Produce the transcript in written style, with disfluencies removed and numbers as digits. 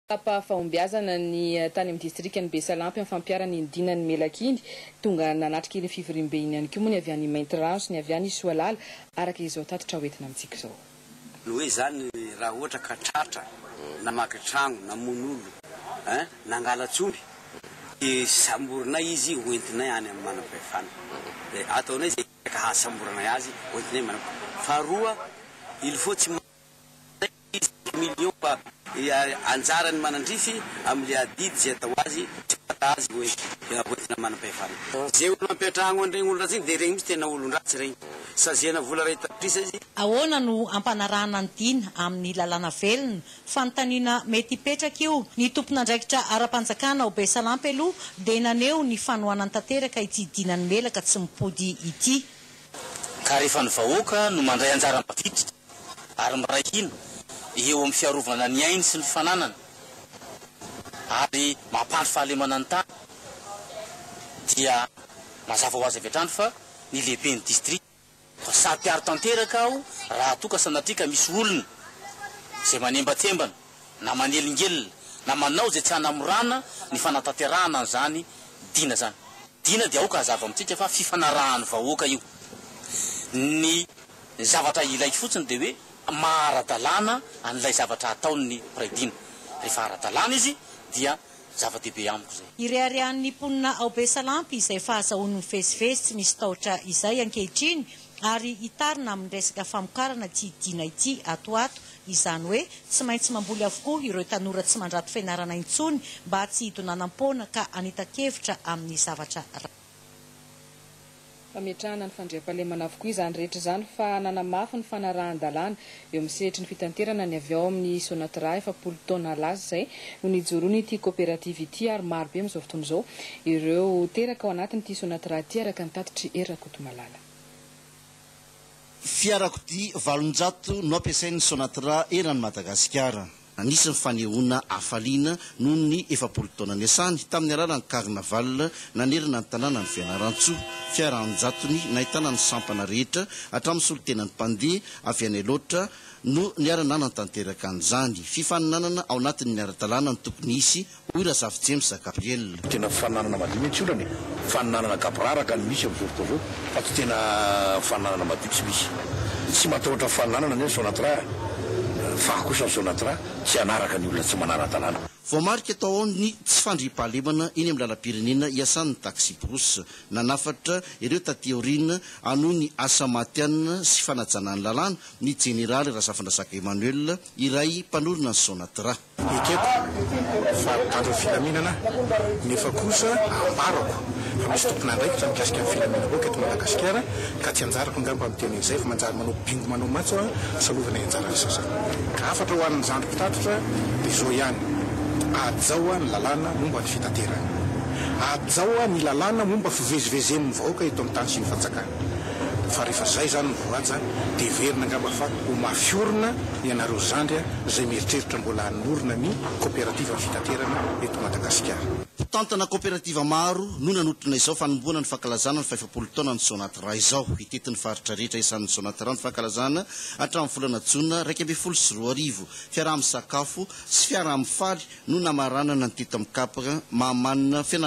Fahombiazana ny tany amin'ny distrikany Besalampy amin'ny fampiarana ny dinany Melakindy tonga nanatrika ny fivorimbe iny ihany koa moa ny avy any Maintirano ny avy any Soalala araka izao tatitra hoentina amintsika izao. Hoe zany raha ohatra ka tratra namaky trano namon'olo nangalatsomby samborina izy hoentinay any amin'ny manam-pahefana dia ataonay zay ka hasamborana azy hoentinay faharoa il faut tsy million pa anjarany manandrify amin'ny adidy zay atao azy tsy pata azy hoentina manam-pahefana zay olo mampiatrahagno an'iregny olo ratsy dia regny misy tena olon-dratsy regny saziana vola ray taprisa izy. Ahoana no ampanarahana ny dina amin'ny lalàna velona fanontaniana mety hipetraka io ny tompon'andraikitra ara-panjakana ao Besalampy aloha dia naneo ny fanohanany tanteraka ity dinany melaka tsy mipody ity. Ka rehefa ny vahoaka no mandray anjara mavitritra ary miraikina eo amin'ny fiarovana ny ainy sy ny fananana ary mampandry fahalemana ny tany dia mazava ho azy avy hatrany fa ny lehiben'ny distrikt sady piaro tanteraka aho raha toa ka sanatrika misy olona izay manembatsembana na manelingelina na manao zay tsy hanamorana ny fanatanterahana an'izany dina zany. Dina dia aoka hazava amintsika fa fifanarahany vahoaka io. Ny zavatra ilaiko fotsiny dia hoe mahara-dalàna an'ilay zavatra ataon'ny mpiray-dina. Rehefa ara-dalàna izy dia zava-dehibe amiko zay. Ireharehan'ny mponina ao Besalampy izay fahazahoany mifesifesy tsy misy tahotra izay ankehitriny ary hitarina amin'ny resaka famokarana ity dina ity atoato izany hoe tsy maintsy mamboly avokoa ireo tanora tsy mandrato fianarana intsony mba tsy hidonanam-poana ka anita-kevitra amin'ny zavatra fametrahana ny fandriam-pahalemana avokoa izany rehetra izany fa nanamafy ny fanarahan-dalàna eo amin'ny sehatry ny fitanterana ny avy ao amin'ny Sonatra 100 taona laza izay no nijoroany ity coopérative ity ary marobe amin'izao fotoana izao ireo teraka ao anatin'ity Sonatra ity araka ny tatitry Erakotomalala. Fiarakodia 700 no ampiasain'ny Sonatra eran'ny Madagasikara. Anisany fanehoana hafaliana noho ny 70 taona niasany tamin'ny alalan'ny carnaval nanerana ny tanàna ny Fianarantsoa. Fiarahan-jatony nahitana ny sampana rehetra hatramin'ny solotenan'ny mpandeha avy any loatra no niara-nanana tanteraka an'izany. Fifaninanana ao anatin'ny niara-dalàna ny tokony hisy Oira James Gabriel. Tena fifaninanana madio mihitsy olany fifaninanana gabraraka ny misy amin'ny fotoana fa tsy tena fifaninanana madio tsy misy. Tsy matahotra fifaninanana ny Sonatra fa kosa ny Sonatra tsy anaraka ny olona tsy manara-dalàna. Voamarika tao ao ny tsy fandriam-pahalemana eny amin'ny lalam-pirenena iasan'ny taxi bros nanafatra ireo tateorina anoho ny asa matianina sy fanajanany lalàna ny jeneraly Razafandrasaka Emmanuel iray mpanorona ny Sonatra. Eketo fa tandro filaminana nefa kosa ambarako fa misy tompona andraikitra mikasika ny filaminana koa eto Madagasikara ka tsy anjarako angamba amin'ny teny izay fa manjary manao bingo manao matso salovana anjara sasany. Ka afatra ho an'ny zandriko tatitra dia izao ihany. Ajaoa ny lalàna momba ny fitaterana. Ajaoa ny lalàna momba fivezivezen'ny vahoaka eto amin'ny tany sy ny fanjakana. Fa rehefa zay zany ny voaja dia verina angamba fa ho mafiorina ianareo zandry izay mieritreritra mbola hanorina ny coopérative fitaterana eto Madagasikara. Tantana coopérative maro no nanotrona izao fanomboana ny fankalazana ny 70 taona ny Sonatra izao. Hitetin'ny faritra rehetra isan'ny Sonatra ny fankalazana hatramin'ny volana Jona 2022 fiaraha-misakafo sy fiaraha-mifaly no namaranana ny teto amin'ny kapaka mahamanina fianarana